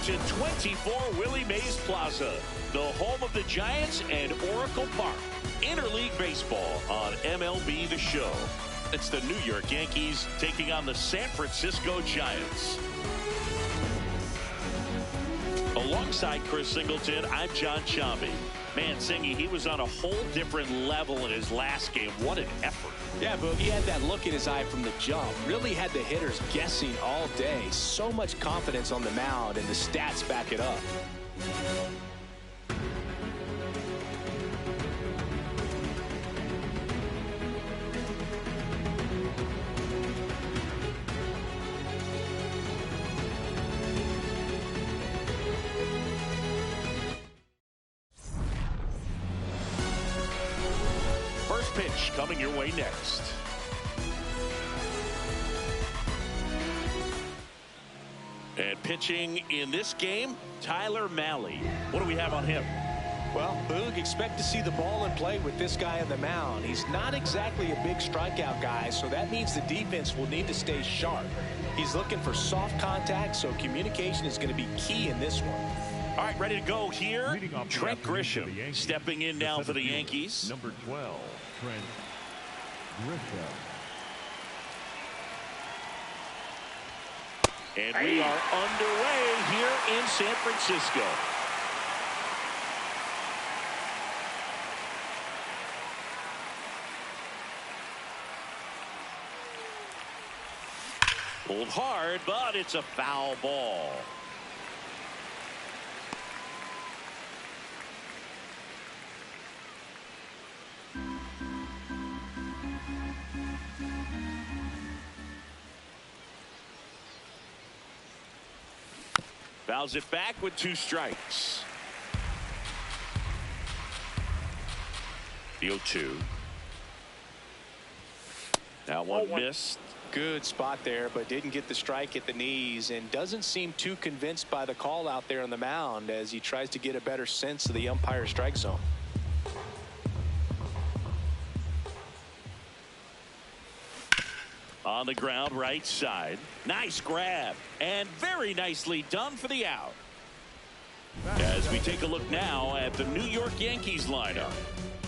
to 24 Willie Mays Plaza, the home of the Giants and Oracle Park. Interleague baseball on MLB The Show. It's the New York Yankees taking on the San Francisco Giants. Alongside Chris Singleton, I'm John Chambi. Man, Singy, he was on a whole different level in his last game. What an effort. Yeah, Boog, he had that look in his eye from the jump. Really had the hitters guessing all day. So much confidence on the mound, and the stats back it up. First pitch coming your way next. And pitching in this game, Tyler Mahle. What do we have on him? Well, Boog, expect to see the ball in play with this guy on the mound. He's not exactly a big strikeout guy, so that means the defense will need to stay sharp. He's looking for soft contact, so communication is going to be key in this one. All right, ready to go here. Trent Grisham stepping in now for the Yankees. Number 12, Trent Grisham. And we are underway here in San Francisco. Pulled hard, but it's a foul ball. Fouls it back with 2 strikes. The 0-2. That one missed. Good spot there, but didn't get the strike at the knees, and doesn't seem too convinced by the call out there on the mound as he tries to get a better sense of the umpire strike zone. On the ground, right side. Nice grab, and very nicely done for the out. As we take a look now at the New York Yankees lineup.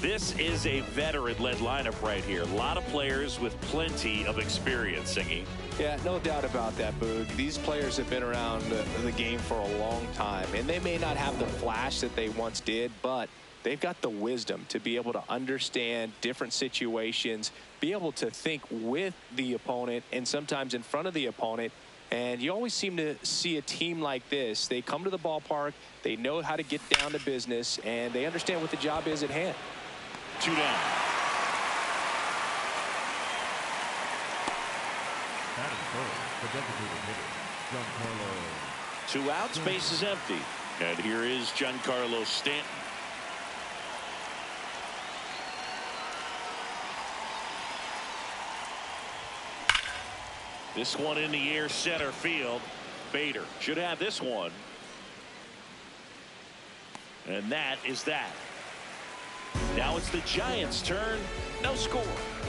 This is a veteran-led lineup right here. A lot of players with plenty of experience, Singy. Yeah, no doubt about that, Boog. These players have been around the game for a long time, and they may not have the flash that they once did, but they've got the wisdom to be able to understand different situations, be able to think with the opponent and sometimes in front of the opponent. And you always seem to see a team like this. They come to the ballpark, they know how to get down to business, and they understand what the job is at hand. 2 down. Two outs, base is empty. And here is Giancarlo Stanton. This one in the air, center field. Bader should have this one. And that is that. Now it's the Giants' turn. No score.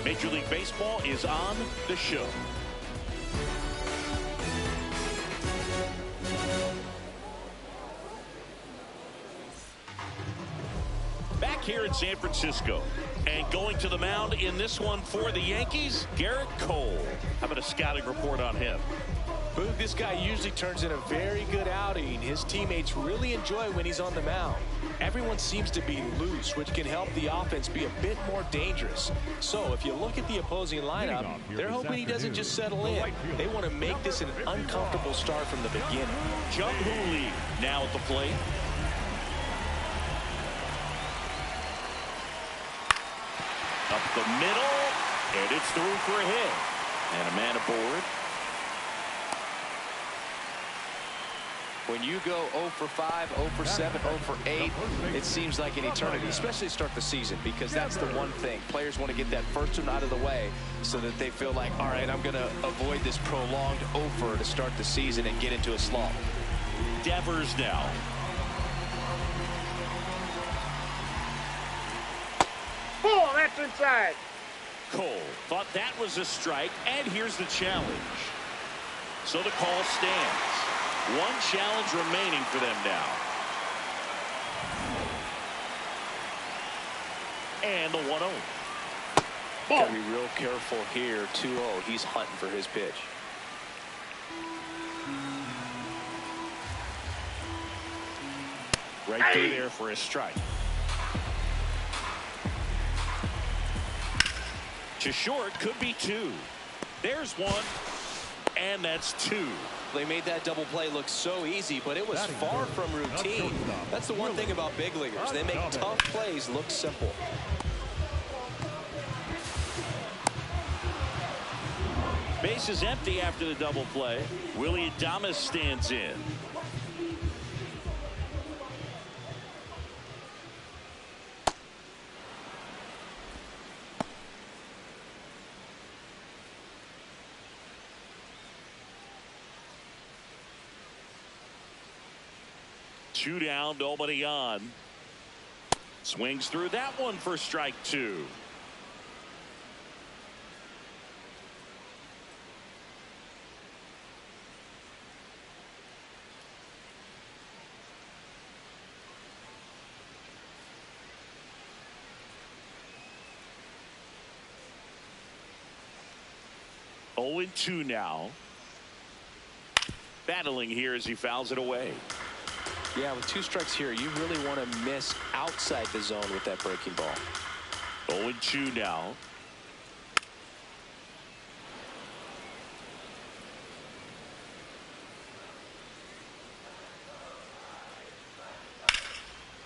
Major League Baseball is on the show. Back here in San Francisco. And going to the mound in this one for the Yankees, Gerrit Cole. How about a scouting report on him? Boog, this guy usually turns in a very good outing. His teammates really enjoy when he's on the mound. Everyone seems to be loose, which can help the offense be a bit more dangerous. So if you look at the opposing lineup, they're hoping he doesn't just settle in. They want to make this an uncomfortable start from the beginning. Mahle Lee now at the plate. Up the middle, and it's through for a hit. And a man aboard. When you go 0 for 5, 0 for 7, 0 for 8, it seems like an eternity, especially to start the season, because that's the one thing. Players want to get that first one out of the way so that they feel like, all right, I'm going to avoid this prolonged 0 for to start the season and get into a slump. Devers now. Ball, that's inside. Cole thought that was a strike, and here's the challenge. So the call stands. One challenge remaining for them now. And the 1-0. Got to be real careful here. 2-0. He's hunting for his pitch. Right through there for a strike. To short, could be 2. There's 1. And that's 2. They made that double play look so easy, but it was far from routine. That's the one thing about big leaguers. They make tough plays look simple. Base is empty after the double play. Willie Adames stands in. Two down, nobody on. Swings through that one for strike 2. Oh, 2 now. Battling here as he fouls it away. Yeah, with 2 strikes here, you really want to miss outside the zone with that breaking ball. 0-2 now.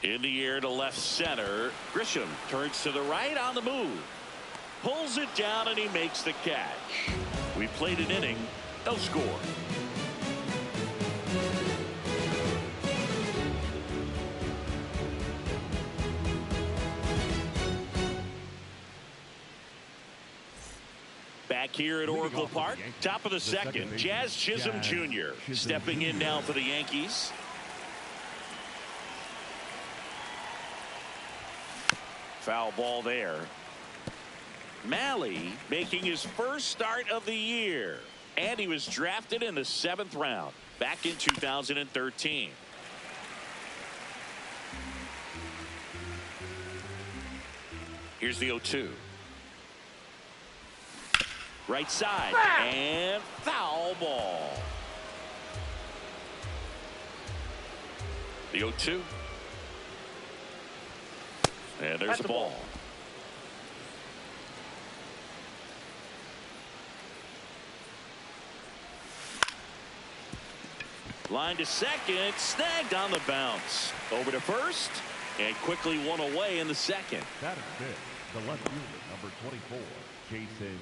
In the air to left center. Grisham turns to the right on the move. Pulls it down and he makes the catch. We played an inning. No score. Back here at Oracle Park, top of the second, Jazz Chisholm Jr. stepping in now for the Yankees. Foul ball there. Mahle making his first start of the year, and he was drafted in the 7th round back in 2013. Here's the 0-2. Right side, and foul ball. The 0-2. And there's the ball. Line to second, snagged on the bounce. Over to first, and quickly one away in the second. That is it. The left fielder, number 24, Jason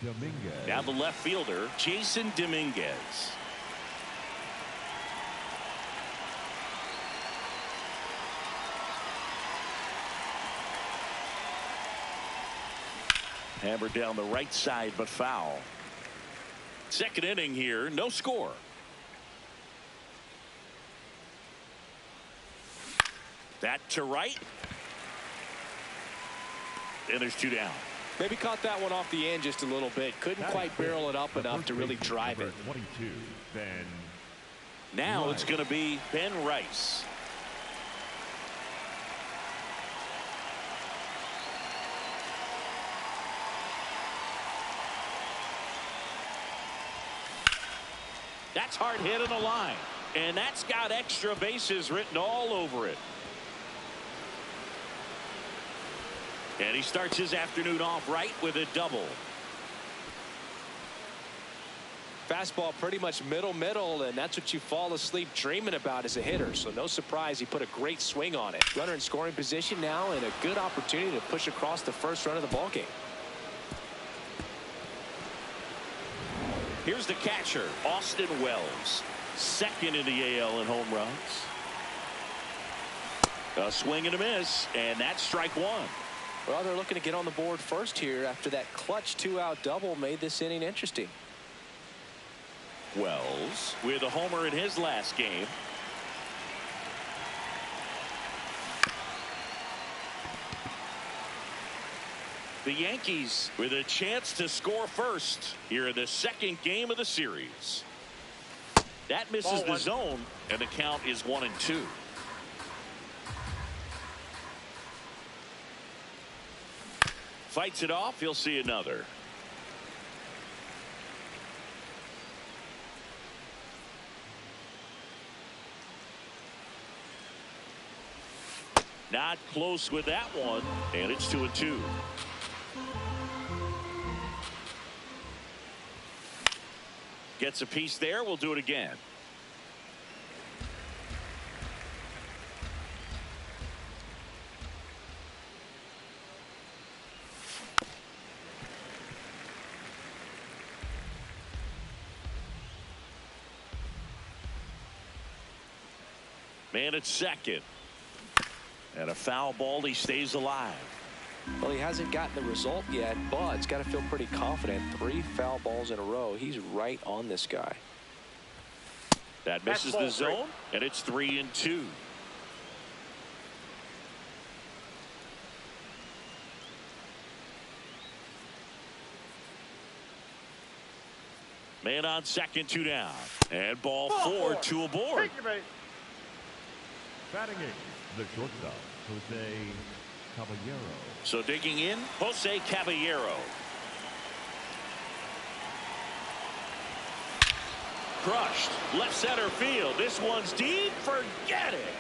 Dominguez. Now the left fielder, Jason Dominguez. Hammered down the right side, but foul. Second inning here, no score. That to right. And there's 2 down. Maybe caught that one off the end just a little bit. Couldn't quite barrel it up enough to really drive it. 22, Ben. Now it's going to be Ben Rice. That's hard hit on the line. And that's got extra bases written all over it. And he starts his afternoon off right with a double. Fastball pretty much middle, and that's what you fall asleep dreaming about as a hitter. So no surprise he put a great swing on it. Runner in scoring position now, and a good opportunity to push across the first run of the ballgame. Here's the catcher, Austin Wells. Second in the AL in home runs. A swing and a miss, and that's strike 1. Well, they're looking to get on the board first here after that clutch 2-out double made this inning interesting. Wells with a homer in his last game. The Yankees with a chance to score first here in the second game of the series. That misses the zone, and the count is 1-2. Fights it off. He'll see another. Not close with that one, and it's 2-2. Gets a piece there. We'll do it again. Man at second. And a foul ball. He stays alive. Well, he hasn't gotten the result yet, but he's got to feel pretty confident. 3 foul balls in a row. He's right on this guy. That misses the zone, and it's 3-2. Man on second, 2 down. And ball 4, 2 aboard. Batting 8, the shortstop, Jose Caballero. So digging in, Jose Caballero. Crushed. Left center field. This one's deep. Forget it.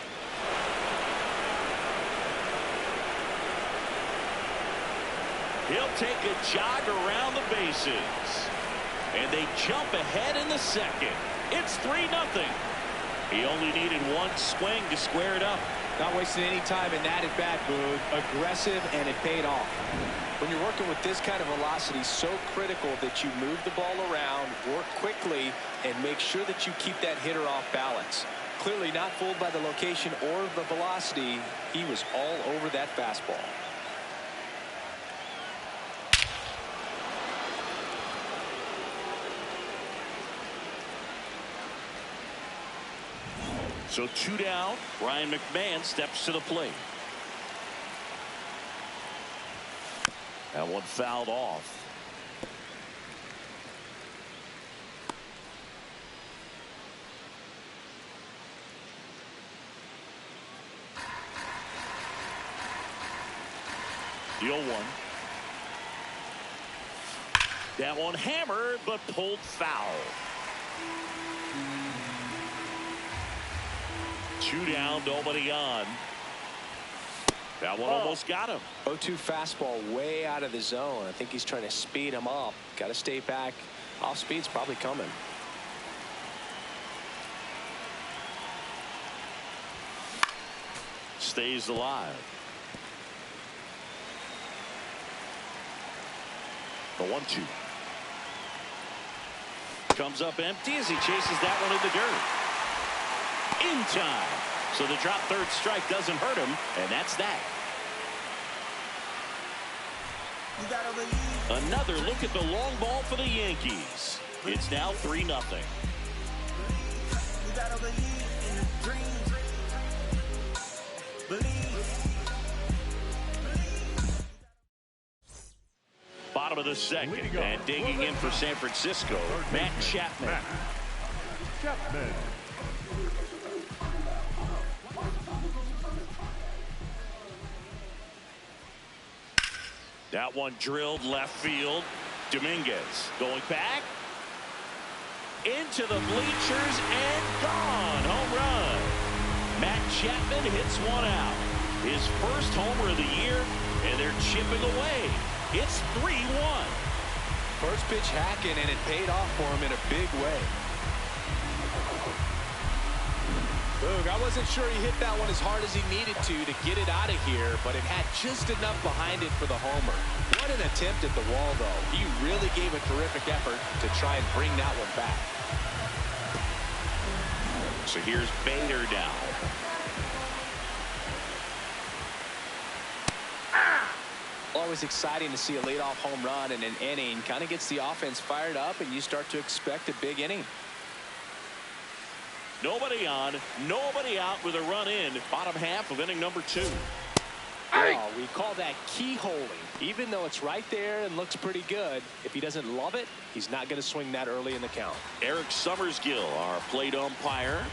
He'll take a jog around the bases. And they jump ahead in the second. It's 3-0. He only needed one swing to square it up. Not wasting any time in that at bat, Boog. Aggressive, and it paid off. When you're working with this kind of velocity, so critical that you move the ball around, work quickly, and make sure that you keep that hitter off balance. Clearly not fooled by the location or the velocity. He was all over that fastball. So 2 down. Ryan McMahon steps to the plate. That one fouled off. The 0-1. That one hammered, but pulled foul. 2 down, nobody on. That one almost got him. 0-2 fastball way out of the zone. I think he's trying to speed him up. Got to stay back. Off speed's probably coming. Stays alive. The 1-2. Comes up empty as he chases that one in the dirt. In time. So the drop third strike doesn't hurt him, and that's that. Another look at the long ball for the Yankees. It's now 3-0. Bottom of the second, and digging in for San Francisco, Matt Chapman. That one drilled left field. Dominguez going back into the bleachers and gone. Home run. Matt Chapman hits one out. His first homer of the year, and they're chipping away. It's 3-1. First pitch hacking, and it paid off for him in a big way. Boog, I wasn't sure he hit that one as hard as he needed to get it out of here, but it had just enough behind it for the homer. What an attempt at the wall, though. He really gave a terrific effort to try and bring that one back. So here's Bader now. Always exciting to see a leadoff home run in an inning. Kind of gets the offense fired up, and you start to expect a big inning. Nobody on, nobody out with a run in. Bottom half of inning number 2. Oh, we call that keyholing. Even though it's right there and looks pretty good, if he doesn't love it, he's not going to swing that early in the count. Eric Summersgill, our plate umpire.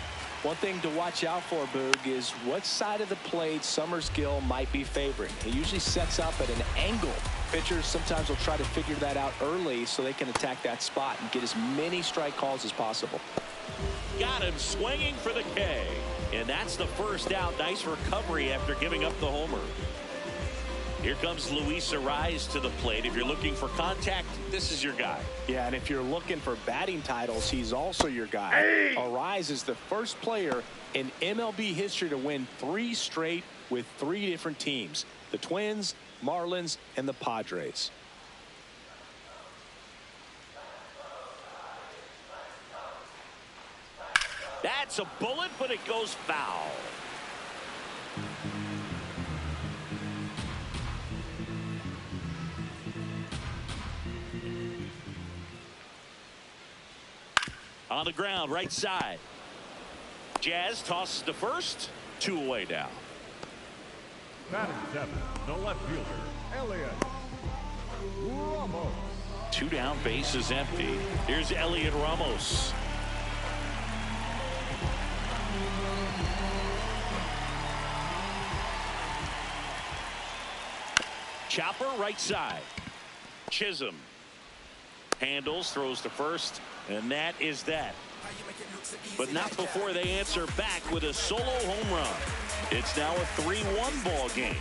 One thing to watch out for, Boog, is what side of the plate Summersgill might be favoring. He usually sets up at an angle. Pitchers sometimes will try to figure that out early so they can attack that spot and get as many strike calls as possible. Got him swinging for the K. And that's the first out. Nice recovery after giving up the homer. Here comes Luis Arraez to the plate. If you're looking for contact, this is your guy. Yeah, and if you're looking for batting titles, he's also your guy. Arraez is the first player in MLB history to win 3 straight with 3 different teams. The Twins, Marlins, and the Padres. That's a bullet, but it goes foul. On the ground, right side. Jazz tosses to first. 2 away now. Batting 7, the left fielder, Elliot Ramos. 2 down, base is empty. Here's Elliot Ramos. Chopper, right side. Chisholm handles, throws to first, and that is that. But not before they answer back with a solo home run. It's now a 3-1 ball game.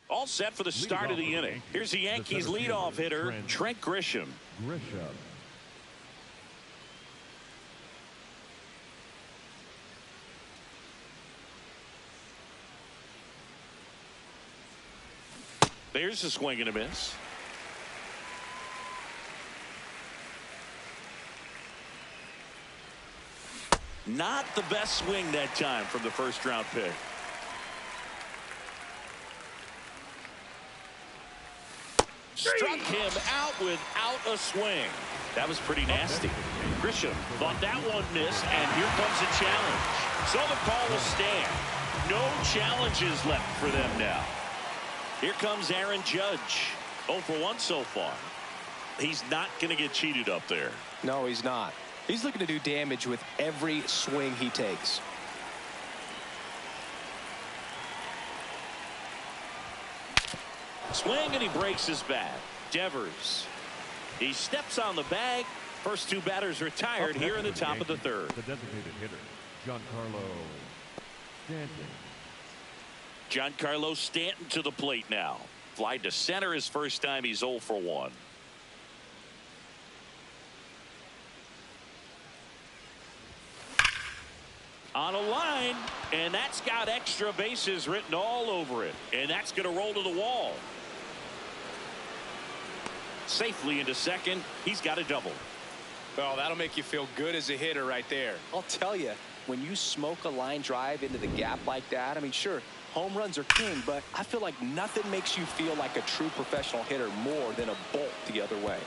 All set for the start of the inning. Here's the Yankees leadoff hitter, Trent Grisham. There's a swing and a miss. Not the best swing that time from the first round pick. Struck him out without a swing. That was pretty nasty. Grisham thought that one missed, and here comes a challenge. So the call will stand. No challenges left for them now. Here comes Aaron Judge. 0 for 1 so far. He's not going to get cheated up there. No, he's not. He's looking to do damage with every swing he takes. Swing, and he breaks his bat. Devers. He steps on the bag. First 2 batters retired here in the top of the 3rd. The designated hitter, Giancarlo Stanton. Giancarlo Stanton to the plate now. Fly to center his first time. He's 0 for 1. On a line, and that's got extra bases written all over it. And that's going to roll to the wall. Safely into second. He's got a double. Well, that'll make you feel good as a hitter right there. I'll tell you, when you smoke a line drive into the gap like that, I mean, sure, home runs are king, but I feel like nothing makes you feel like a true professional hitter more than a bolt the other way.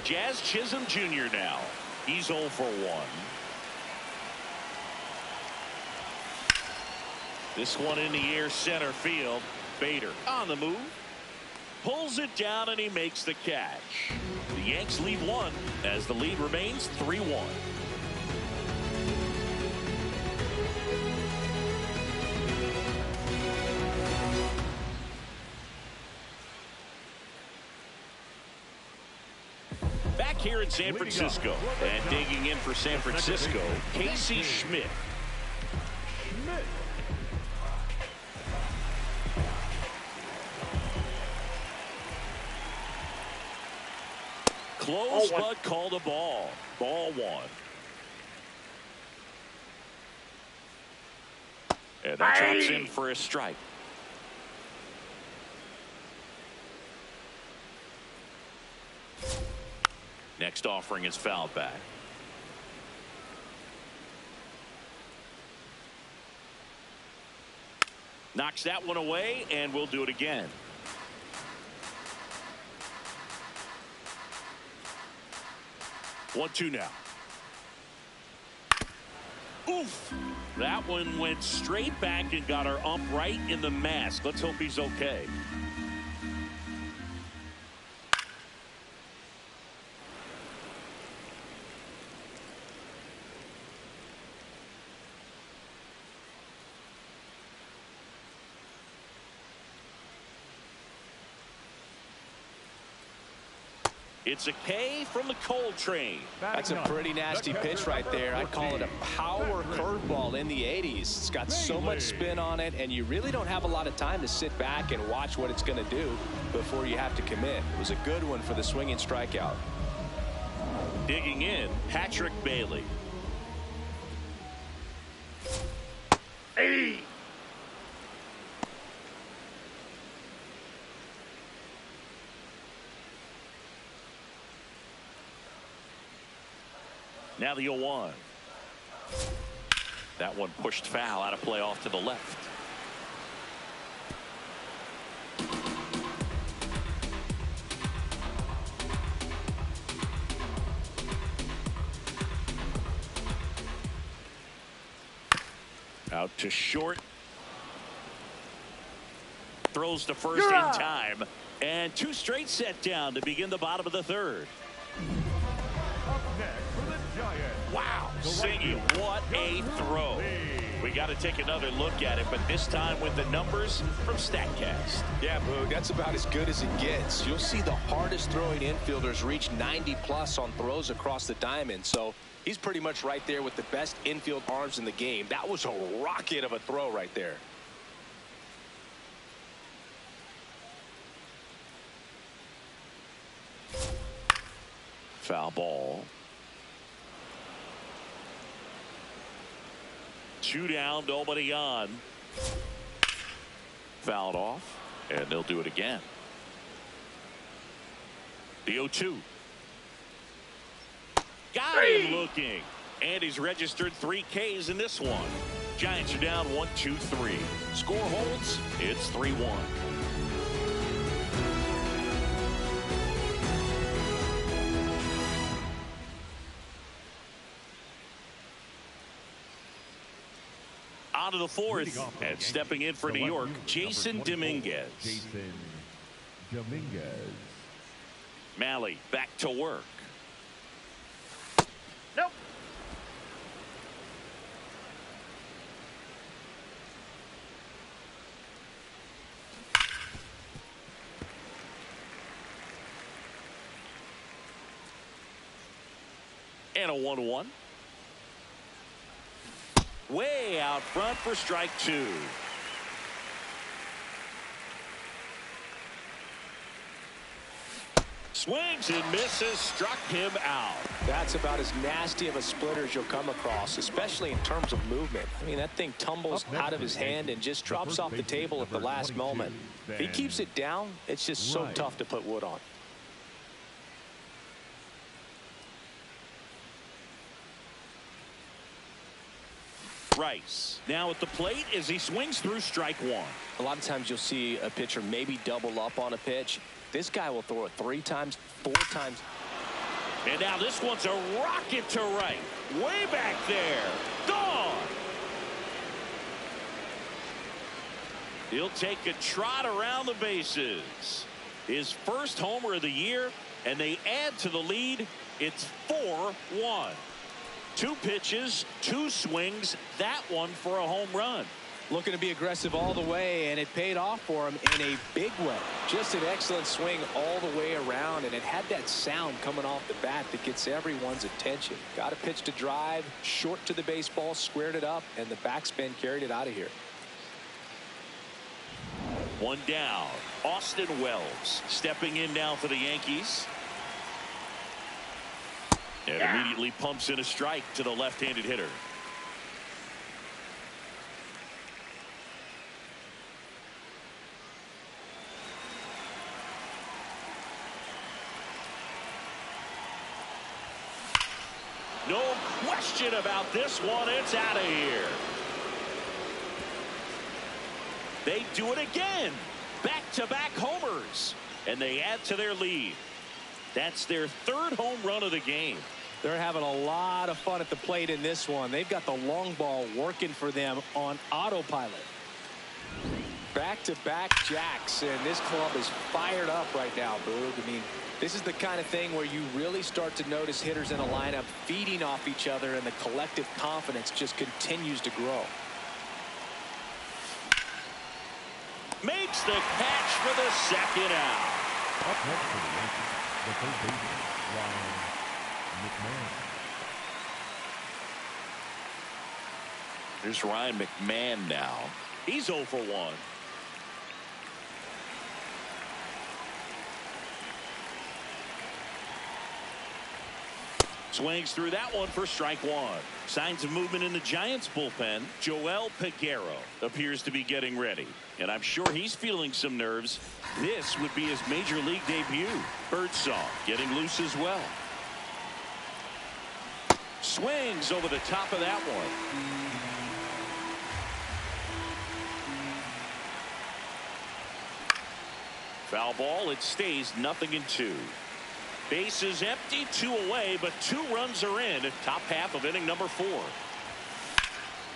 Jazz Chisholm Jr. now. He's 0 for 1. This one in the air, center field. Bader on the move. Pulls it down, and he makes the catch. The Yanks lead 1 as the lead remains 3-1. Back here in San Francisco, and digging in for San Francisco, Casey Schmidt. Close, but called a ball. Ball 1. And that drops in for a strike. Next offering is fouled back. Knocks that one away, and we'll do it again. 1-2 now. Oof. That one went straight back and got our ump right in the mask. Let's hope he's okay. It's a K from the Cole train. That's a pretty nasty pitch right there. I'd call it a power curveball in the 80s. It's got so much spin on it, and you really don't have a lot of time to sit back and watch what it's going to do before you have to commit. It was a good one for the swinging strikeout. Digging in, Patrick Bailey. Hey! Now the 0-1. That one pushed foul, out of play off to the left. Out to short. Throws to first in time. And 2 straight set down to begin the bottom of the 3rd. Wow, singing, what a throw. We got to take another look at it, but this time with the numbers from StatCast. Yeah, Boog, that's about as good as it gets. You'll see the hardest throwing infielders reach 90+ on throws across the diamond, so he's pretty much right there with the best infield arms in the game. That was a rocket of a throw right there. Foul ball. 2 down, nobody on. Fouled off, and they'll do it again. The 0-2. Got him looking, and he's registered 3 Ks in this one. Giants are down 1-2-3. Score holds. It's 3-1. On to the 4th, and stepping in for New York, Jason Dominguez. Mahle back to work. Nope. And a 1-1. Way out front for strike 2. Swings and misses, struck him out. That's about as nasty of a splitter as you'll come across, especially in terms of movement. I mean, that thing tumbles out of his hand and just drops off the table at the last moment. If he keeps it down, it's just so tough to put wood on. Rice now at the plate as he swings through strike 1. A lot of times you'll see a pitcher maybe double up on a pitch. This guy will throw it 3 times, 4 times. And now this one's a rocket to right. Way back there. Gone. He'll take a trot around the bases. His first homer of the year, and they add to the lead. It's 4-1. 2 pitches, 2 swings, that one for a home run. Looking to be aggressive all the way, and it paid off for him in a big way. Just an excellent swing all the way around, and it had that sound coming off the bat that gets everyone's attention. Got a pitch to drive, short to the baseball, squared it up, and the backspin carried it out of here. 1 down. Austin Wells stepping in now for the Yankees. And immediately pumps in a strike to the left-handed hitter. No question about this one. It's out of here. They do it again. Back-to-back homers. And they add to their lead. That's their 3rd home run of the game. They're having a lot of fun at the plate in this one. They've got the long ball working for them on autopilot. Back-to-back jacks, and this club is fired up right now, Boog. I mean, this is the kind of thing where you really start to notice hitters in a lineup feeding off each other, and the collective confidence just continues to grow. Makes the catch for the second out. Up next for the Yankees, the third baseman, Ryan McMahon. Here's Ryan McMahon now. He's 0 for 1. Swings through that one for strike one. Signs of movement in the Giants bullpen. Joel Peguero appears to be getting ready, and I'm sure he's feeling some nerves. This would be his major league debut. Birdsong getting loose as well. Swings over the top of that one. Foul ball. It stays 0-2. Bases empty, 2 away, but 2 runs are in. Top half of inning number 4.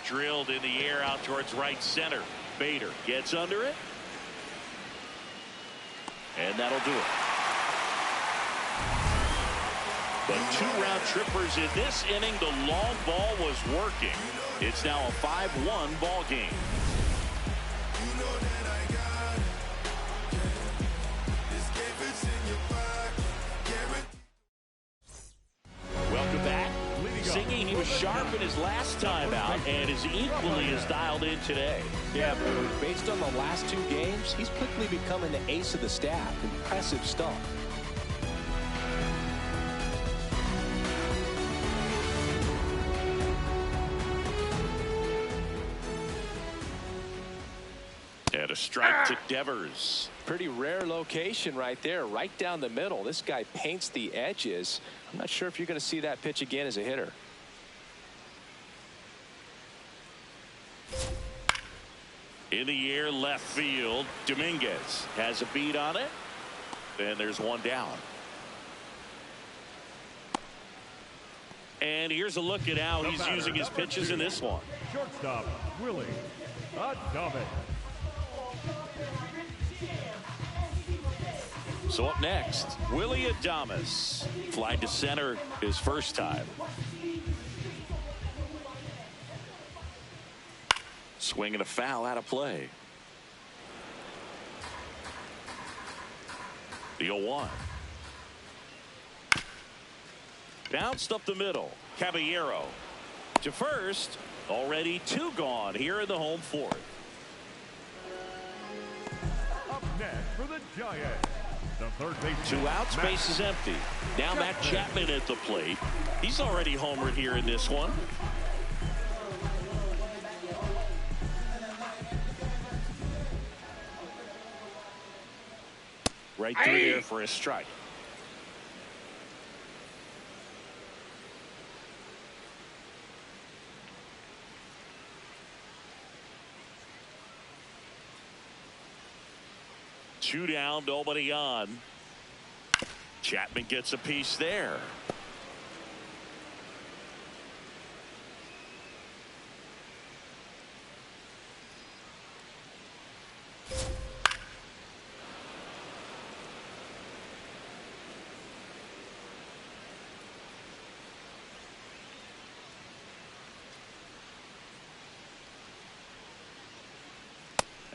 Drilled in the air out towards right center. Bader gets under it. And that'll do it. The 2 round trippers in this inning. The long ball was working. It's now a 5-1 ball game. Singing he was sharp in his last time out and is equally as dialed in today. Yeah, but based on the last 2 games, he's quickly becoming the ace of the staff. Impressive stuff. And a strike to Devers. Pretty rare location right there, right down the middle. This guy paints the edges. I'm not sure if you're going to see that pitch again as a hitter. In the air left field. Dominguez has a beat on it. And there's one down. And here's a look at how he's using his pitches in this one. Shortstop, Willie Adames. So up next, Willie Adames. Fly to center his first time. Swing and a foul out of play. The 0-1. Bounced up the middle. Caballero to first. Already 2 gone here in the home 4th. Up next for the Giants, the third baseman. 2 outs, base is empty. Now Matt Chapman at the plate. He's already homered here in this one. Right through there for a strike. Two down, nobody on. Chapman gets a piece there.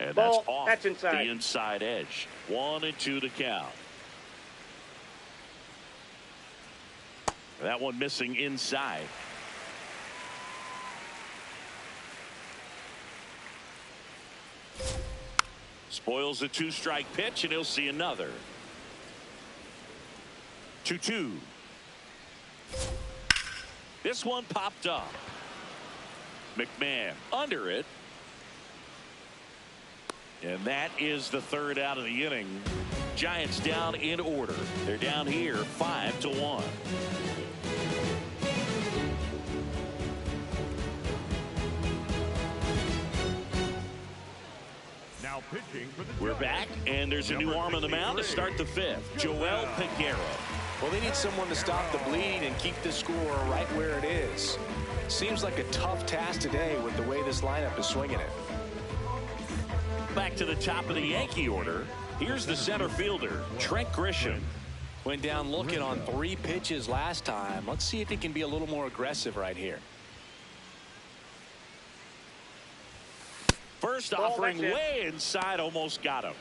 And that's off the inside edge. 1-2 to count. That one missing inside. Spoils a 2-strike pitch, and he'll see another. 2-2. This one popped up. McMahon under it. And that is the 3rd out of the inning. Giants down in order. They're down here 5-1. Now Now pitching for the We're back, and there's a new arm on the mound to start the fifth. Joel Peguero. Well, they need someone to stop the bleed and keep the score right where it is. Seems like a tough task today with the way this lineup is swinging it. Back to the top of the Yankee order. Here's the center fielder, Trent Grisham. Went down looking on 3 pitches last time. Let's see if he can be a little more aggressive right here. First offering way inside, almost got him.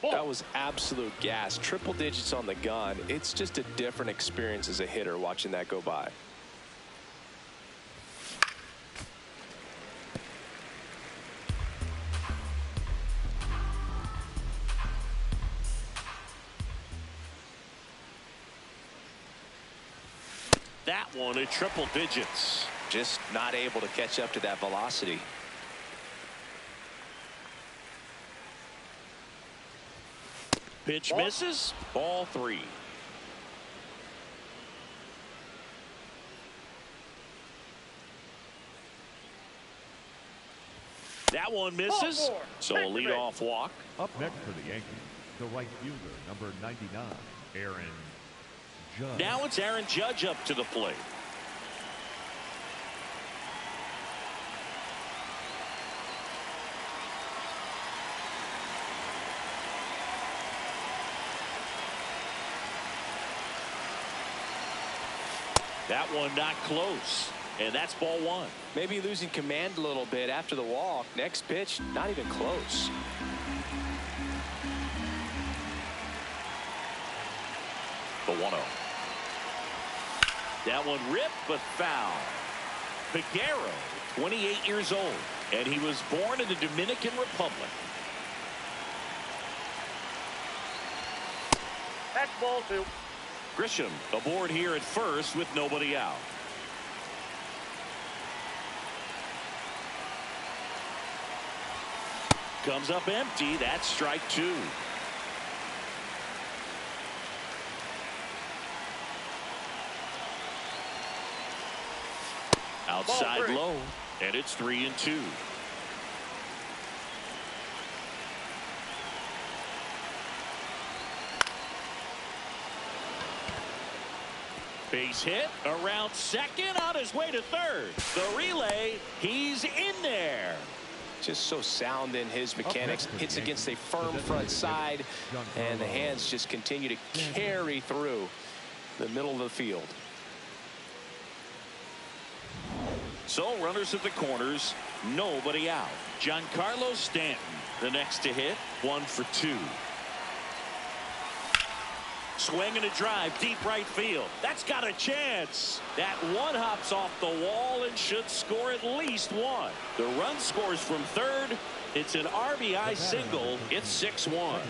That was absolute gas. Triple digits on the gun. It's just a different experience as a hitter watching that go by. That one at triple digits. Just not able to catch up to that velocity. Pitch misses. Ball 3. That one misses. So a leadoff walk. Up next for the Yankees, the right fielder, number 99, Aaron Judge. Now it's Aaron Judge up to the plate. That one not close. And that's ball 1. Maybe losing command a little bit after the walk. Next pitch, not even close. The 1-0. That one ripped but foul. Peguero, 28 years old, and he was born in the Dominican Republic. That's ball 2. Grisham aboard here at first with nobody out. Comes up empty. That's strike 2. Outside low, and it's 3-2. Base hit around second, on his way to third. The relay, he's in there. Just so sound in his mechanics. Hits against a firm front side, and the hands just continue to carry through the middle of the field. So runners at the corners, nobody out. Giancarlo Stanton, the next to hit, 1 for 2. Swing and a drive, deep right field. That's got a chance. That one hops off the wall and should score at least 1. The run scores from third. It's an RBI single. It's 6-1.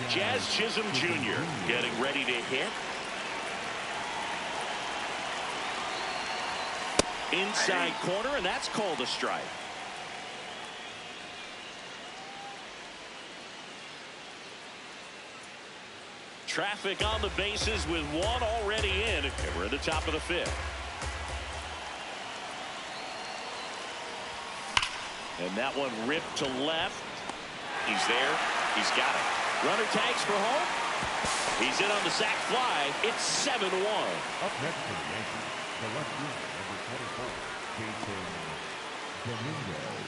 Jazz Chisholm Jr. getting ready to hit. Inside corner, and that's called a strike. Traffic on the bases with 1 already in. And we're at the top of the 5th. And that one ripped to left. He's there. He's got it. Runner tags for home. He's in on the sac fly. It's 7-1. Up next for the Yankees, the left fielder, number 24, Jason Dominguez.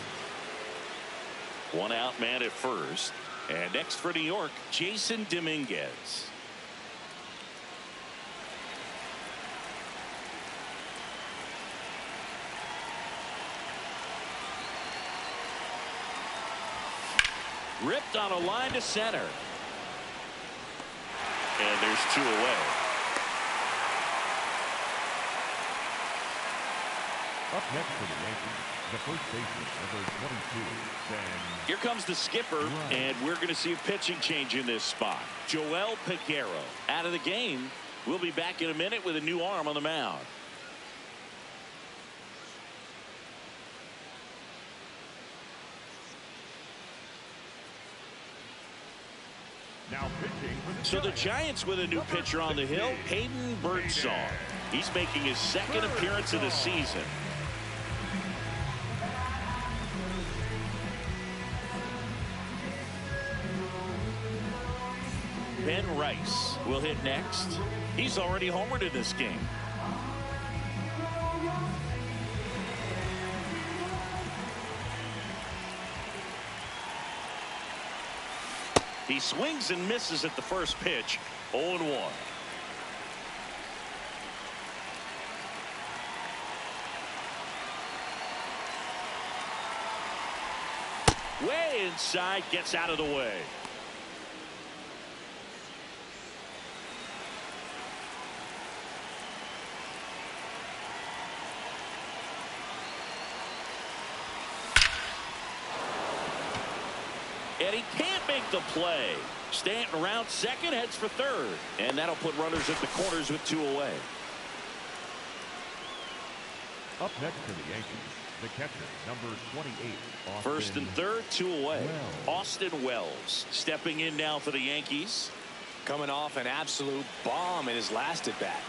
1 out man at first. And next for New York, Jason Dominguez. Ripped on a line to center. And there's 2 away. Up next for the Yankees, the first baseman, number 22, Ben. Here comes the skipper, and we're going to see a pitching change in this spot. Joel Peguero out of the game. We'll be back in a minute with a new arm on the mound. Now pitching So the Giants with a new pitcher on the hill, Hayden Birdsong. He's making his second appearance of the season. Ben Rice will hit next. He's already homered in this game. He swings and misses at the first pitch. 0-1. Way inside, gets out of the way. And he can't make the play. Stanton around second, heads for third. And that'll put runners at the corners with 2 away. Up next for the Yankees, the catcher, number 28. First and third, 2 away. Austin Wells stepping in now for the Yankees. Coming off an absolute bomb in his last at bat.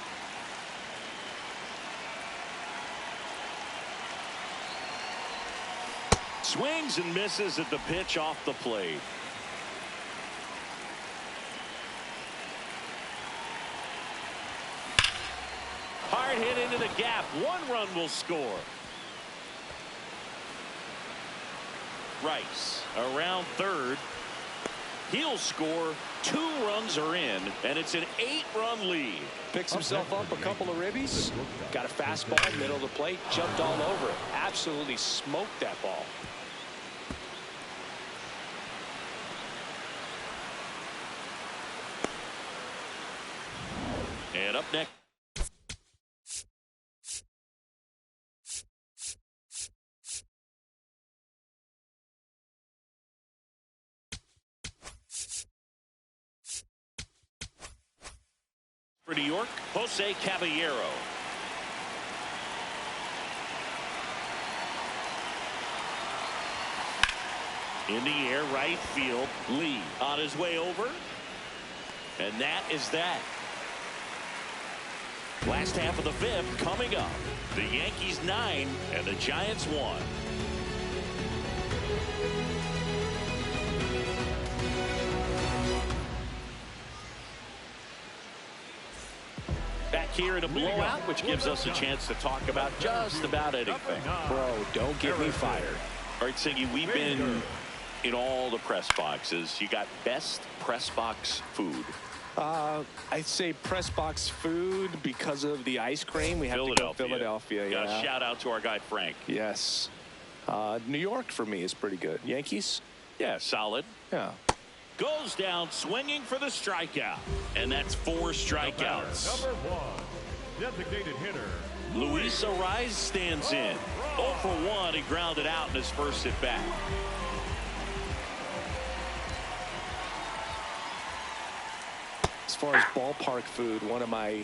Swings and misses at the pitch off the plate. Hard hit into the gap. 1 run will score. Rice around third. He'll score. 2 runs are in, and it's an 8-run lead. Picks himself up a couple of ribbies. Got a fastball, middle of the plate, jumped all over it. Absolutely smoked that ball. And up next. For New York, Jose Caballero. In the air, right field. Lee on his way over. And that is that. Last half of the 5th coming up. The Yankees 9 and the Giants 1. Back here in a blowout, which gives us a chance to talk about just about anything. Bro, don't get me fired. All right, Siggy, we've been in all the press boxes. You got best press box food. I'd say press box food because of the ice cream. We have to go Philadelphia. Got a shout out to our guy Frank. Yes. New York for me is pretty good. Yankees? Yeah, solid. Yeah. Goes down swinging for the strikeout. And that's 4 strikeouts. Number 1, designated hitter. Luis Ariz stands in. 0 for 1. He grounded out in his first at bat. As far as ballpark food, one of my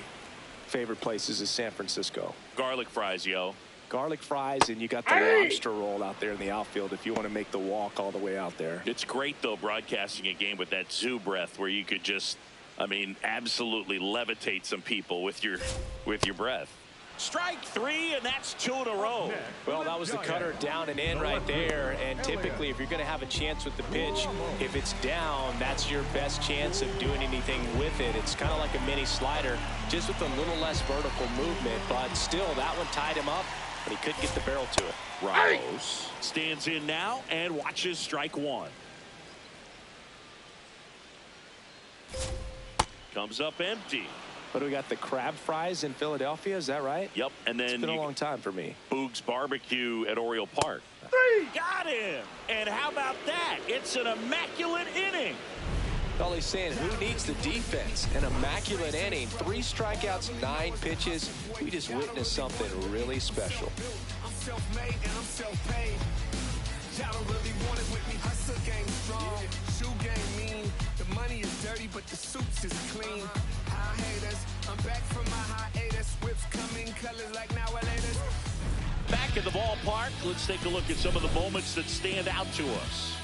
favorite places is San Francisco. Garlic fries, yo. Garlic fries, and you got the lobster roll out there in the outfield if you want to make the walk all the way out there. It's great, though, broadcasting a game with that zoo breath where you could just, I mean, absolutely levitate some people with your breath. Strike 3, and that's 2 in a row. Well, that was the cutter down and in right there. And typically, if you're going to have a chance with the pitch, if it's down, that's your best chance of doing anything with it. It's kind of like a mini slider, just with a little less vertical movement. But still, that one tied him up, but he couldn't get the barrel to it. Ramos stands in now and watches strike 1. Comes up empty. But we got the crab fries in Philadelphia, is that right? Yep, and then it's been a long time for me. Boog's Barbecue at Oriole Park. 3! Got him! And how about that? It's an immaculate inning. All he's saying, who needs the defense? An immaculate inning. 3 strikeouts, 9 pitches. We just witnessed something really special. I'm self-made and I'm self-paid. Y'all don't really want it with me. Hustle game strong, shoe game mean. The money is dirty, but the suits is clean. High haters, I'm back from my hiatus. Whips come in colors like now latest. Back at the ballpark, let's take a look at some of the moments that stand out to us.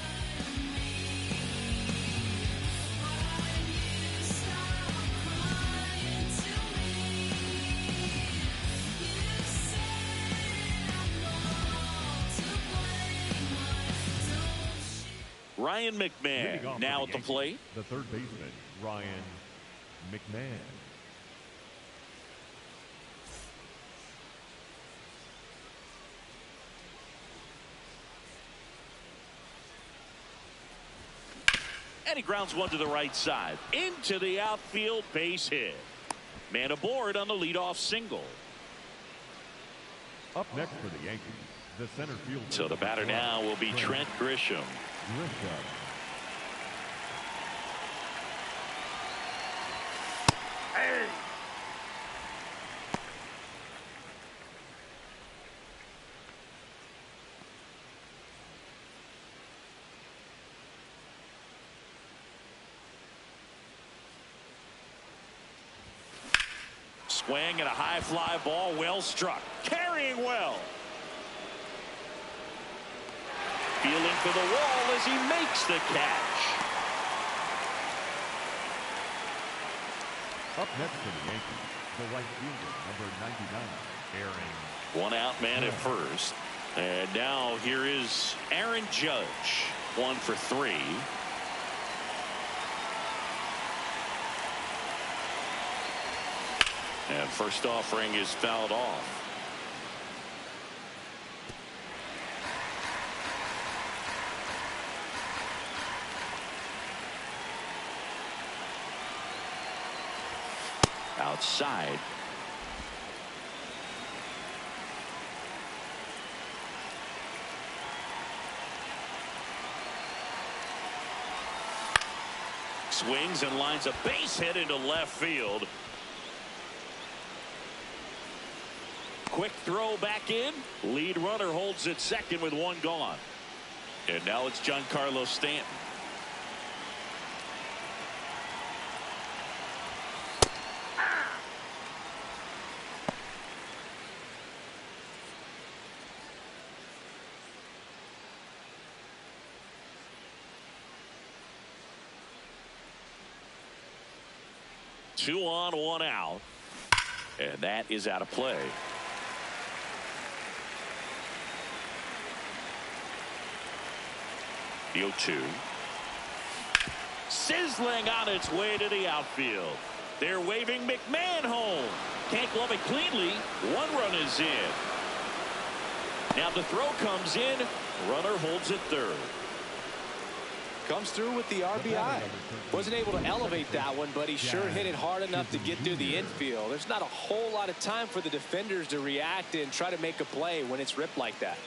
Ryan McMahon now at the plate. The third baseman, Ryan McMahon. And he grounds one to the right side. Into the outfield, base hit. Man aboard on the leadoff single. Up next for the Yankees, the center fielder. So the batter now will be Trent Grisham. Hey. Swing and a high fly ball, well struck. Carrying well. Feeling for the wall as he makes the catch. Up next for the Yankees, the right fielder, number 99, Aaron. One out man at first. And now here is Aaron Judge. 1 for 3. And first offering is fouled off. Outside. Swings and lines a base hit into left field. Quick throw back in. Lead runner holds at second with 1 gone. And now it's Giancarlo Stanton. Two on, 1 out. And that is out of play. The 0-2. Sizzling on its way to the outfield. They're waving McMahon home. Can't glove it cleanly. 1 run is in. Now the throw comes in. Runner holds at third. Comes through with the RBI. Wasn't able to elevate that one, but he sure hit it hard enough to get through the infield. There's not a whole lot of time for the defenders to react and try to make a play when it's ripped like that.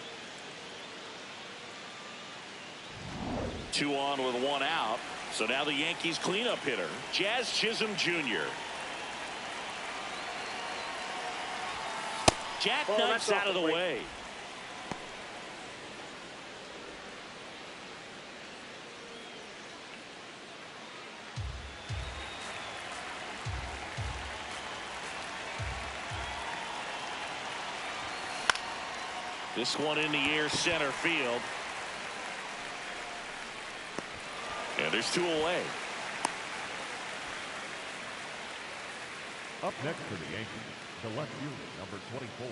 2 on with 1 out. So now the Yankees cleanup hitter, Jazz Chisholm Jr. Jackknifes out of the way. This one in the air, center field. And there's 2 away. Up next for the Yankees, the left fielder, number 24,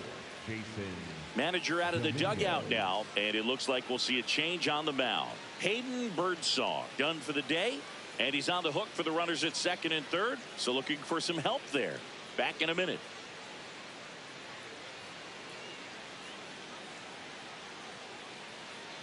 Jason. Manager out of the dugout now, and it looks like we'll see a change on the mound. Hayden Birdsong done for the day, and he's on the hook for the runners at second and third, so looking for some help there. Back in a minute.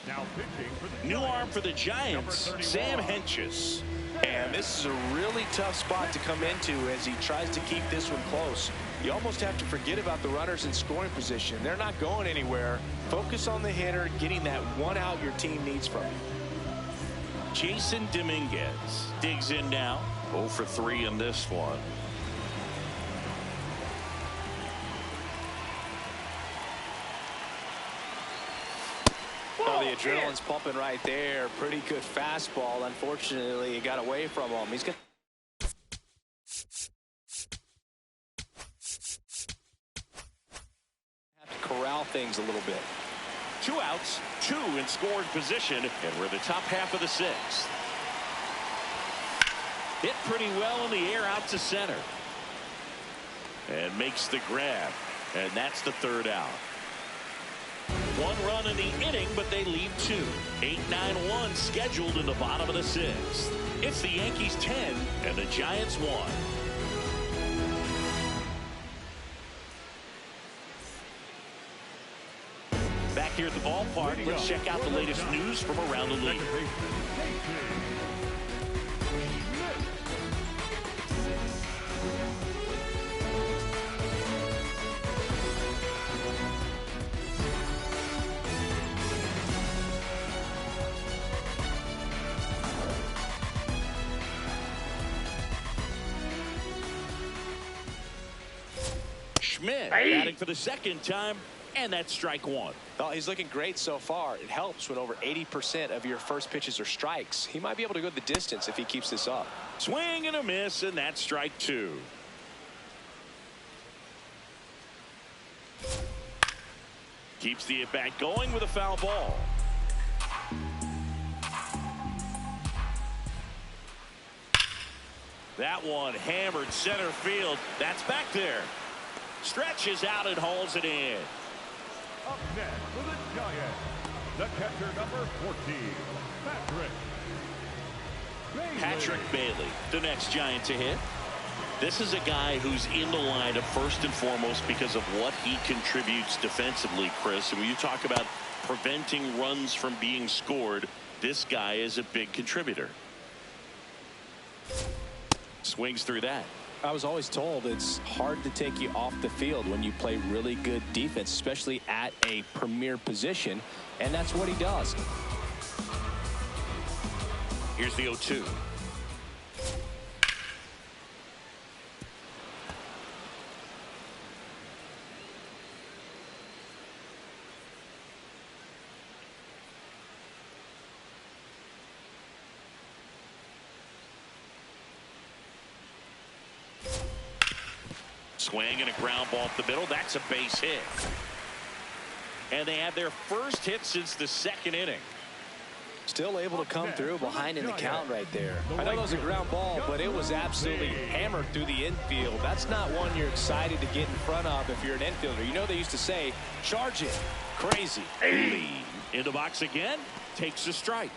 Now pitching for the New arm for the Giants, Sam Hentges. And this is a really tough spot to come into as he tries to keep this one close. You almost have to forget about the runners in scoring position. They're not going anywhere. Focus on the hitter, getting that 1 out your team needs from you. Jason Dominguez digs in now. 0 for 3 in this one. Oh, the adrenaline's pumping right there. Pretty good fastball. Unfortunately, it got away from him. He's got have to corral things a little bit. 2 outs, 2 in scoring position, and we're in the top half of the 6th. Hit pretty well in the air out to center. And makes the grab. And that's the 3rd out. 1 run in the inning, but they leave 2. 8-9-1 scheduled in the bottom of the 6th. It's the Yankees 10 and the Giants 1. Back here at the ballpark, let's check out the latest news from around the league. Schmidt batting for the 2nd time, and that's strike 1. Well, he's looking great so far. It helps when over 80% of your first pitches are strikes. He might be able to go the distance if he keeps this up. Swing and a miss, and that's strike 2. Keeps the at-bat going with a foul ball. That one hammered center field. That's back there. Stretches out and hauls it in. Up next for the Giants, the catcher number 14, Patrick Bailey, the next Giant to hit. This is a guy who's in the lineup first and foremost because of what he contributes defensively, Chris. And when you talk about preventing runs from being scored, this guy is a big contributor. Swings through that. I was always told it's hard to take you off the field when you play really good defense, especially at a premier position, and that's what he does. Here's the 0-2. Swing and a ground ball up the middle. That's a base hit. And they have their first hit since the 2nd inning. Still able to come through behind in the count right there. I know it was a ground ball, but it was absolutely hammered through the infield. That's not one you're excited to get in front of if you're an infielder. You know they used to say, charge it. Crazy. Lee in the box again. Takes a strike.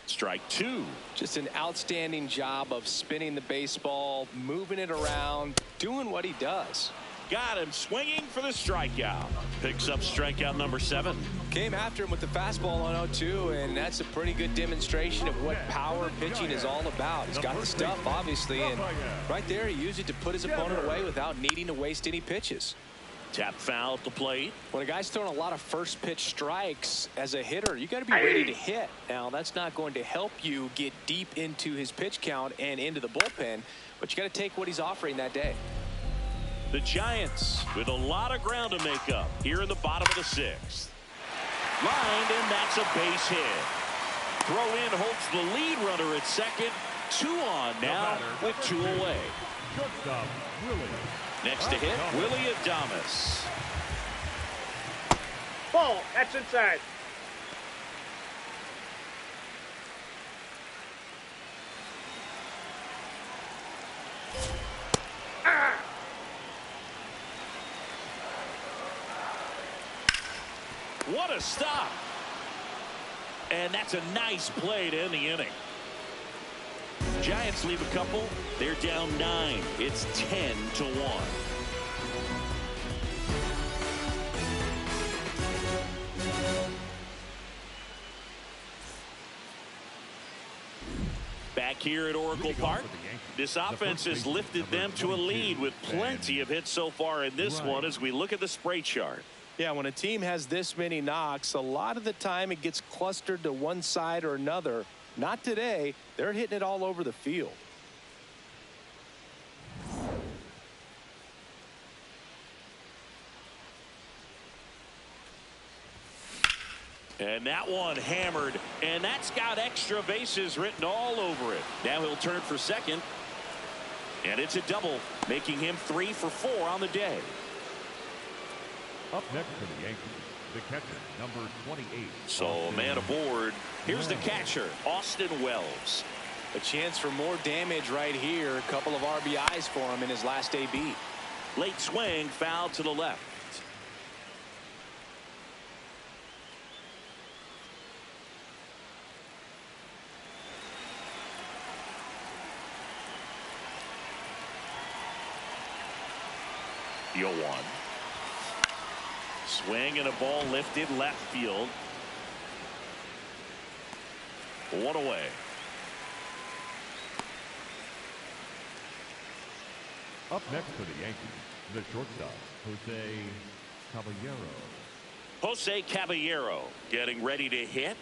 Strike 2. Just an outstanding job of spinning the baseball, moving it around, doing what he does. Got him swinging for the strikeout. Picks up strikeout number 7. Came after him with the fastball on 0-2, and that's a pretty good demonstration of what power pitching is all about. He's got the stuff, obviously, and right there he used it to put his opponent away without needing to waste any pitches. Tap foul at the plate. When a guy's throwing a lot of first pitch strikes as a hitter, you got to be ready to hit. Now, that's not going to help you get deep into his pitch count and into the bullpen, but you got to take what he's offering that day. The Giants with a lot of ground to make up here in the bottom of the 6th. Lined, and that's a base hit. Throw in holds the lead runner at 2nd. 2 on now with 2 away. Next to hit, Willie Adames. Ball, that's inside. What a stop. And that's a nice play to end the inning. Giants leave a couple. They're down 9. It's 10-1. Back here at Oracle Park, this offense has lifted them to a lead with plenty of hits so far in this one as we look at the spray chart. Yeah, when a team has this many knocks, a lot of the time it gets clustered to one side or another. Not today. They're hitting it all over the field. And that one hammered, and that's got extra bases written all over it. Now he'll turn for 2nd, and it's a double, making him 3 for 4 on the day. Up next for the Yankees, the catcher, number 28. So a man aboard. Here's the catcher, Austin Wells. A chance for more damage right here. A couple of RBIs for him in his last AB. Late swing, foul to the left. The 0-1. Swing and a ball lifted left field. 1 away. Up next for the Yankees, the shortstop, Jose Caballero. Jose Caballero getting ready to hit.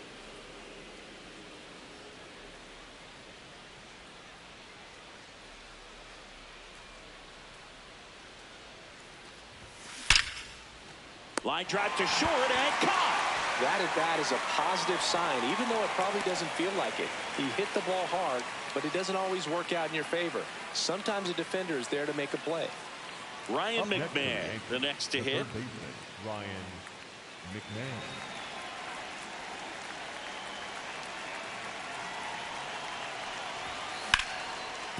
Line drive to short and caught. That at bat is a positive sign, even though it probably doesn't feel like it. He hit the ball hard, but it doesn't always work out in your favor. Sometimes a defender is there to make a play. Ryan McMahon, the next to hit. Ryan McMahon.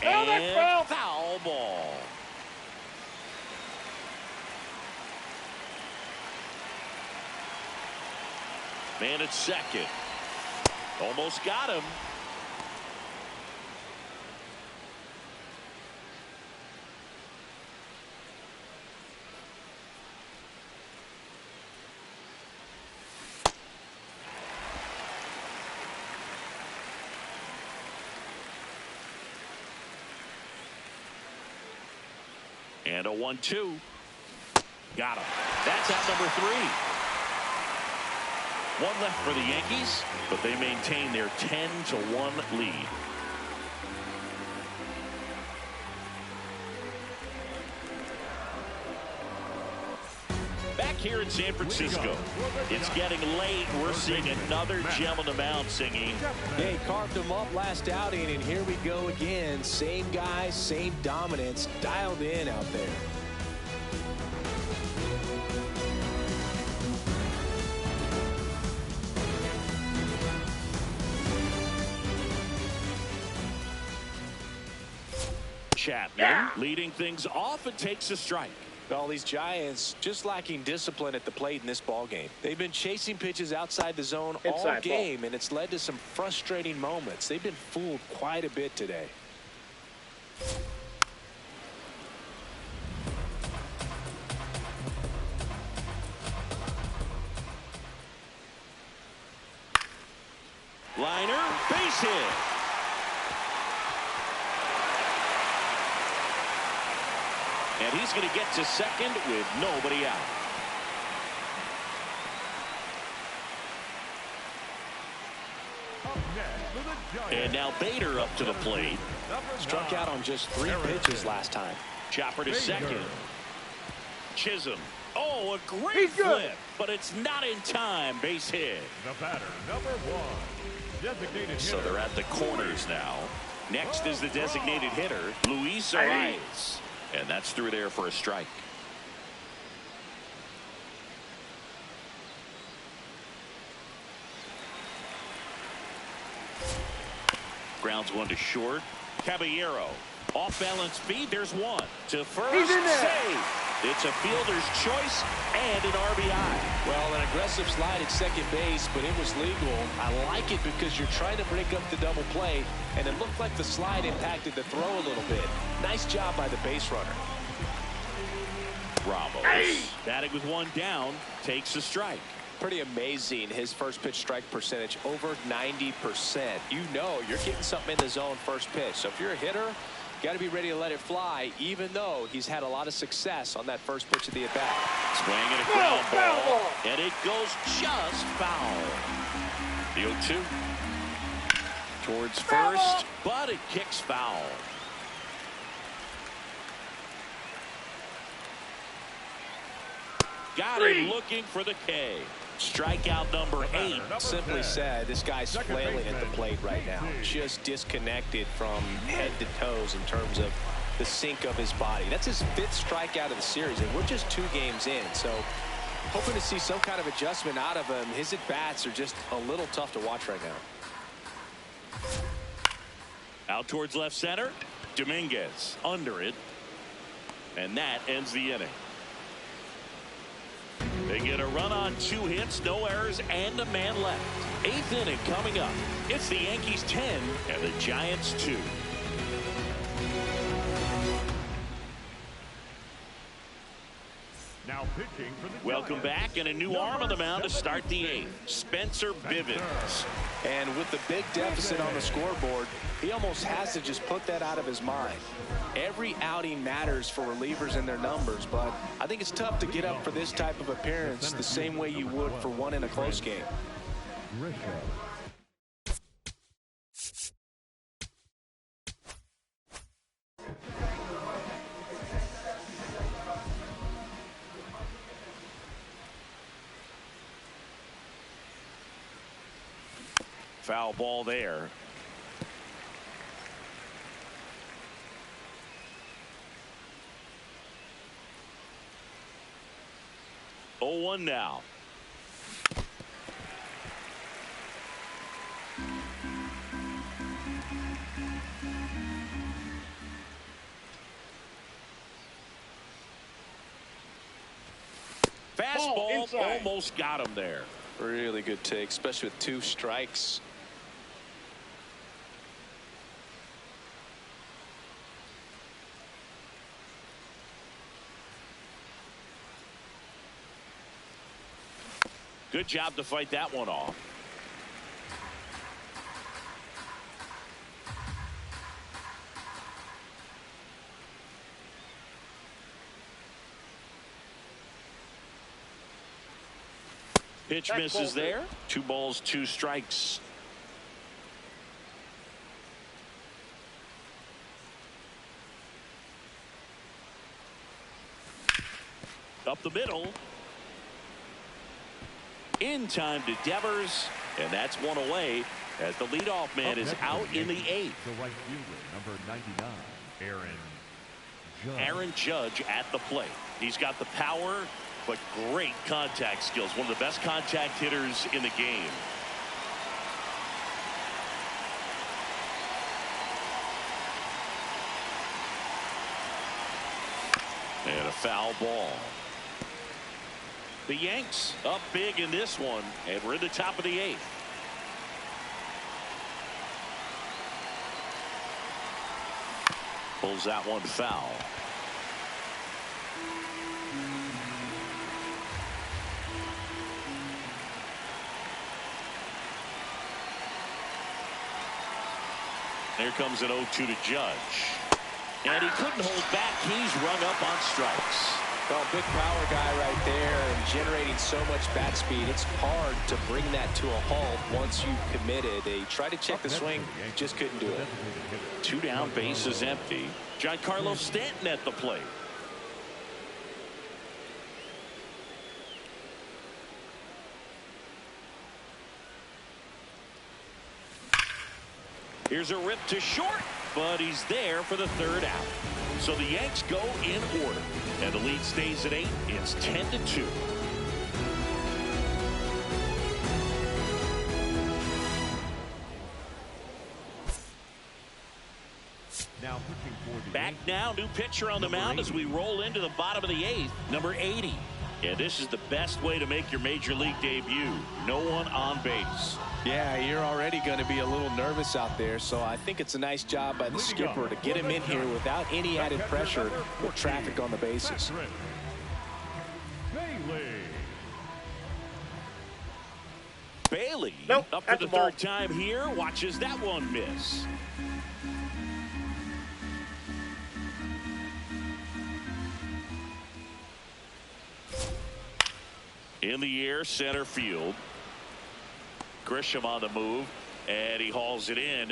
And foul ball. Man at second. Almost got him. And a 1-2. Got him. That's out number 3. One left for the Yankees, but they maintain their 10-1 lead. Back here in San Francisco, it's getting late. We're seeing another gem on the mound singing. They carved him up last outing, and here we go again. Same guy, same dominance, dialed in out there. Chapman leading things off and takes a strike. All these Giants just lacking discipline at the plate in this ball game. They've been chasing pitches outside the zone all game, and it's led to some frustrating moments. They've been fooled quite a bit today. Liner, base hit. And he's going to get to second with nobody out. And now Bader up to the plate. Struck out on just 3 pitches last time. Chopper to second. Chisholm. Oh, a great flip, but it's not in time. Base hit. The batter, number 1. Designated hitter. So they're at the corners now. Next is the designated hitter, Luis Arias. And that's through there for a strike. Grounds one to short. Caballero. Off balance feed. There's one. To first. Save. It's a fielder's choice and an RBI. Well, an aggressive slide at second base, but it was legal. I like it because you're trying to break up the double play, and it looked like the slide impacted the throw a little bit. Nice job by the base runner. Ramos, batting with one down, takes a strike. Pretty amazing, his first pitch strike percentage over 90%. You know you're getting something in the zone first pitch. So if you're a hitter, got to be ready to let it fly, even though he's had a lot of success on that first pitch of the at-bat. Swing and a ground ball, and it goes just foul. The 0-2 towards first, but it kicks foul. Got him looking for the K. Strikeout number 8. Simply said, this guy's flailing at the plate right now. Just disconnected from head to toes in terms of the sink of his body. That's his 5th strikeout of the series, and we're just 2 games in. So hoping to see some kind of adjustment out of him. His at-bats are just a little tough to watch right now. Out towards left center. Dominguez under it. And that ends the inning. They get a run on 2 hits, no errors, and a man left. 8th inning coming up. It's the Yankees 10 and the Giants 2. Now pitching for the Welcome back, and a new arm on the mound to start the 8th. Spencer Bivens. And with the big deficit on the scoreboard, he almost has to just put that out of his mind. Every outing matters for relievers and their numbers, but I think it's tough to get up for this type of appearance the same way you would for one in a close game. Foul ball there. Oh, 1 now. Fastball almost got him there. Really good take, especially with 2 strikes. Good job to fight that one off. Pitch misses there. 2 balls, 2 strikes. Up the middle. In time to Devers, and that's 1 away as the leadoff man is out in the 8th. The right fielder, number 99, Aaron Judge at the plate. He's got the power, but great contact skills. One of the best contact hitters in the game. And a foul ball. The Yanks up big in this one, and we're in the top of the 8th. Pulls that one foul. Here comes an 0-2 to Judge. And he couldn't hold back. He's rung up on strikes. Well, big power guy right there and generating so much bat speed. It's hard to bring that to a halt once you've committed. They tried to check the swing, just couldn't do it. 2 down, bases empty. Giancarlo Stanton at the plate. Here's a rip to short, but he's there for the 3rd out. So the Yanks go in order, and the lead stays at 8. It's 10-2. Now pitching for the Back now, new pitcher on the mound as we roll into the bottom of the 8th, number 80. And this is the best way to make your major league debut. No one on base. Yeah, you're already going to be a little nervous out there, so I think it's a nice job by the skipper to get him in here without any added pressure with traffic on the bases. Bailey Nope, up for that's the a ball. 3rd time here, watches that one miss. In the air, center field. Grisham on the move, and he hauls it in.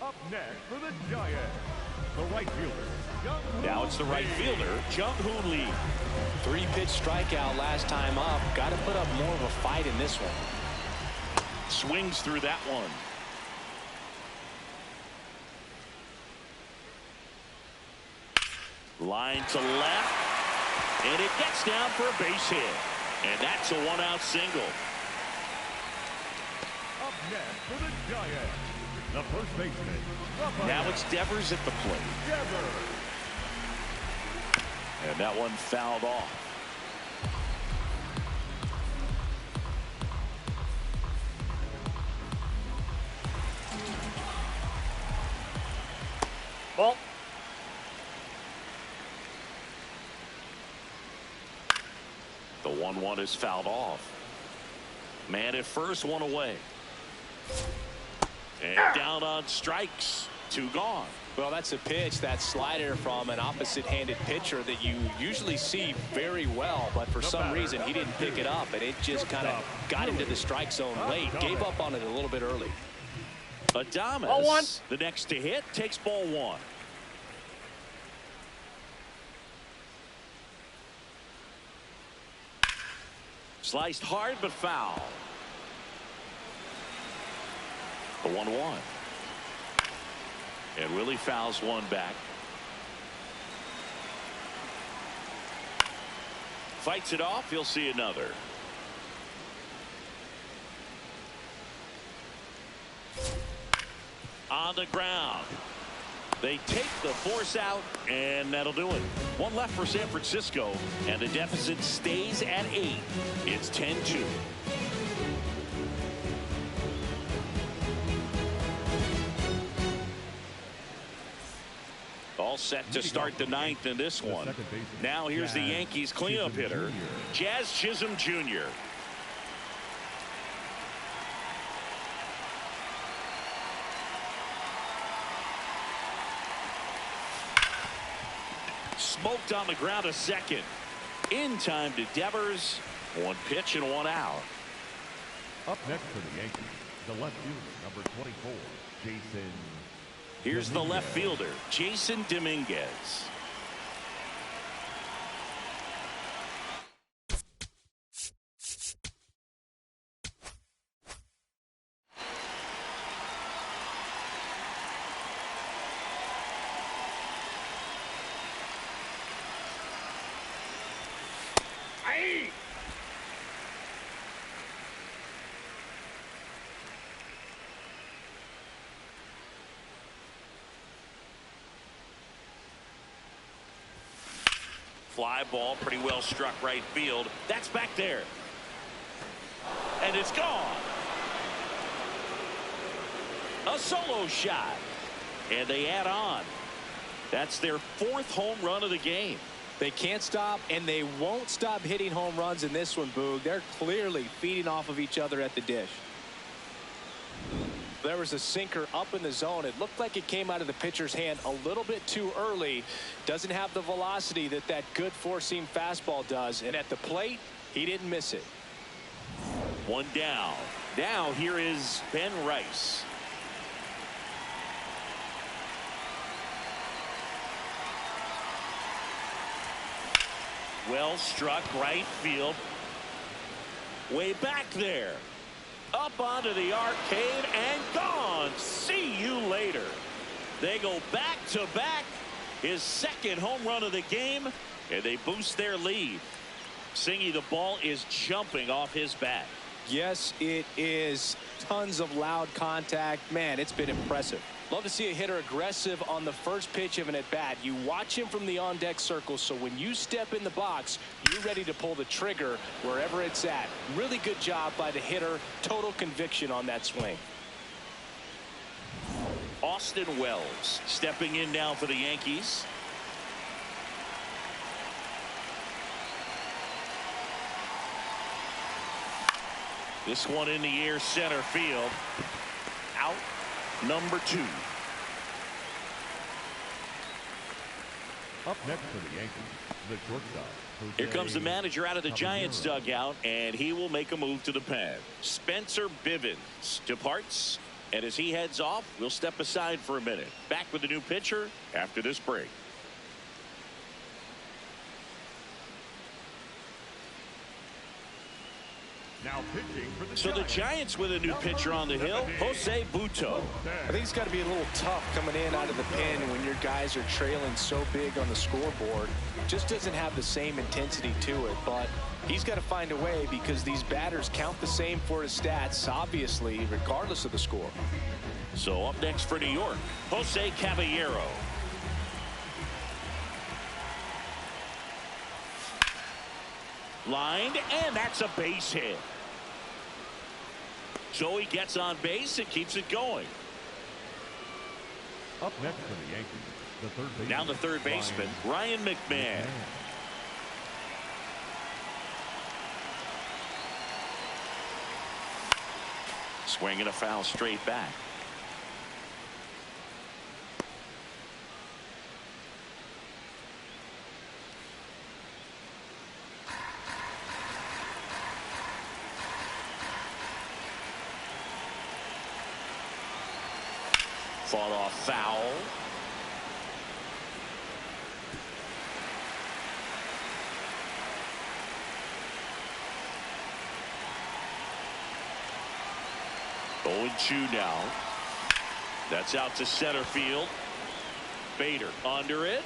Up next for the Giants, the right fielder. Now it's the right fielder, Jung-Hoon Lee. 3-pitch strikeout last time up. Got to put up more of a fight in this one. Swings through that one. Line to left, and it gets down for a base hit. And that's a 1-out single. Up next for the Giants, the first baseman. Now it's Devers at the plate. And that one fouled off. Ball. The 1-1 is fouled off. Man at first, one away. And down on strikes. 2 gone. Well, that's a pitch, that slider from an opposite-handed pitcher that you usually see very well, but for some reason he didn't pick it up, and it just kind of got into the strike zone late. Gave up on it a little bit early. Adames, the next to hit, takes ball 1. Sliced hard but foul. The 1-1. And Willie fouls one back. Fights it off. He'll see another. On the ground. They take the force out, and that'll do it. 1 left for San Francisco, and the deficit stays at 8. It's 10-2. All set to start the 9th in this one. Now here's the Yankees cleanup hitter, Jazz Chisholm Jr. Smoked on the ground a second. In time to Devers. 1 pitch and 1 out. Up next for the Yankees, the left fielder, number 24, Jason. Here's the left fielder, Jason Dominguez. Fly ball, pretty well struck right field. That's back there. And it's gone. A solo shot. And they add on. That's their 4th home run of the game. They can't stop, and they won't stop hitting home runs in this one, Boog. They're clearly feeding off of each other at the dish. There was a sinker up in the zone. It looked like it came out of the pitcher's hand a little bit too early. Doesn't have the velocity that good four-seam fastball does. And at the plate, he didn't miss it. 1 down. Now here is Ben Rice. Well struck right field. Way back there. Up onto the arcade and gone. See you later. They go back to back. His 2nd home run of the game, and they boost their lead. Singy, the ball is jumping off his bat. Yes, it is. Tons of loud contact. Man, it's been impressive. Love to see a hitter aggressive on the first pitch of an at-bat. You watch him from the on-deck circle, so when you step in the box, you're ready to pull the trigger wherever it's at. Really good job by the hitter. Total conviction on that swing. Austin Wells stepping in now for the Yankees. This one in the air, center field. Out. Number 2. Up next for the Yankees, the shortstop. Here comes the manager out of the Giants dugout, and he will make a move to the pen. Spencer Bivens departs, and as he heads off, we'll step aside for a minute. Back with the new pitcher after this break. Now pitching for the So the Giants with a new pitcher on the hill, Jose Butto. I think it's got to be a little tough coming in out of the pen when your guys are trailing so big on the scoreboard. Just doesn't have the same intensity to it, but he's got to find a way because these batters count the same for his stats, obviously, regardless of the score. So up next for New York, Jose Caballero. Lined, and that's a base hit. So he gets on base and keeps it going. Up next for the Yankees, the third baseman. Now the third baseman, Ryan McMahon. Swinging a foul straight back. Fought off foul. Oh, 0-2 now. That's out to center field. Bader under it.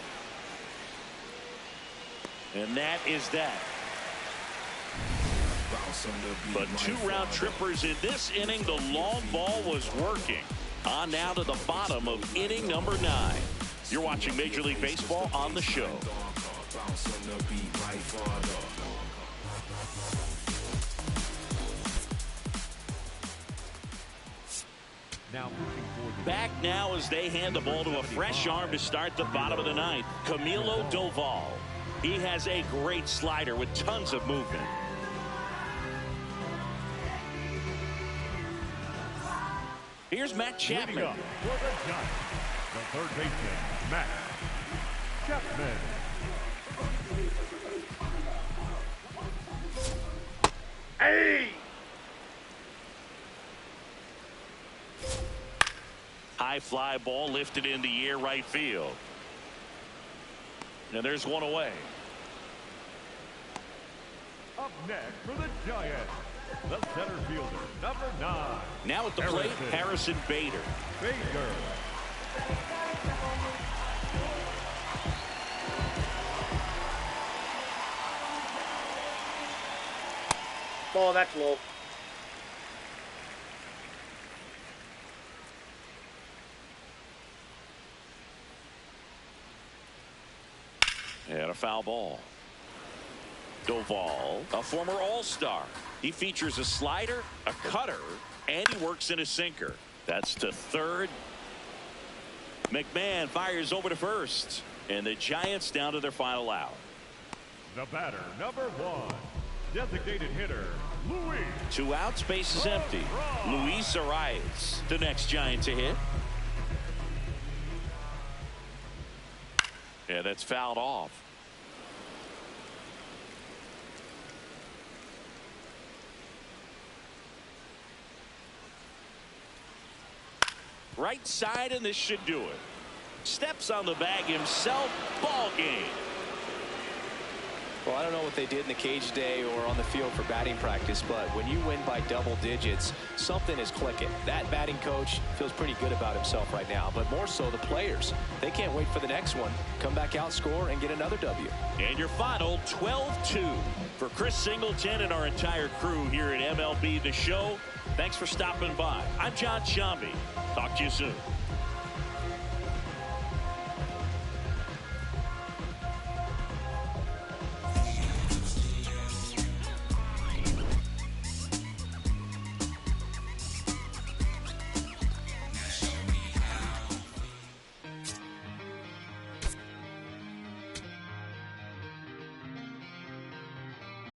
And that is that. But 2 round trippers in this inning. The long ball was working. On now to the bottom of inning number 9. You're watching Major League Baseball on the show. Back now as they hand the ball to a fresh arm to start the bottom of the 9th. Camilo Doval. He has a great slider with tons of movement. Here's Matt Chapman. Up for the Giants, the third baseman, Matt Chapman. Hey! High fly ball lifted in the air right field. And there's one away. Up next for the Giants, the center fielder, number 9. Now at the plate, Harrison Bader. Ball, that's low. And a foul ball. Doval, a former All-Star. He features a slider, a cutter, and he works in a sinker. That's to third. McMahon fires over to first. And the Giants down to their final out. The batter, number 1, designated hitter, Luis. 2 outs, base is empty. Luis Arias, the next Giant to hit. Yeah, that's fouled off. Right side, and this should do it. Steps on the bag himself. Ball game. Well, I don't know what they did in the cage today or on the field for batting practice, but when you win by double digits, something is clicking. That batting coach feels pretty good about himself right now, but more so the players. They can't wait for the next one. Come back out, score, and get another W. And your final 12-2 for Chris Singleton and our entire crew here at MLB The Show. Thanks for stopping by. I'm John Shambi. Talk to you soon.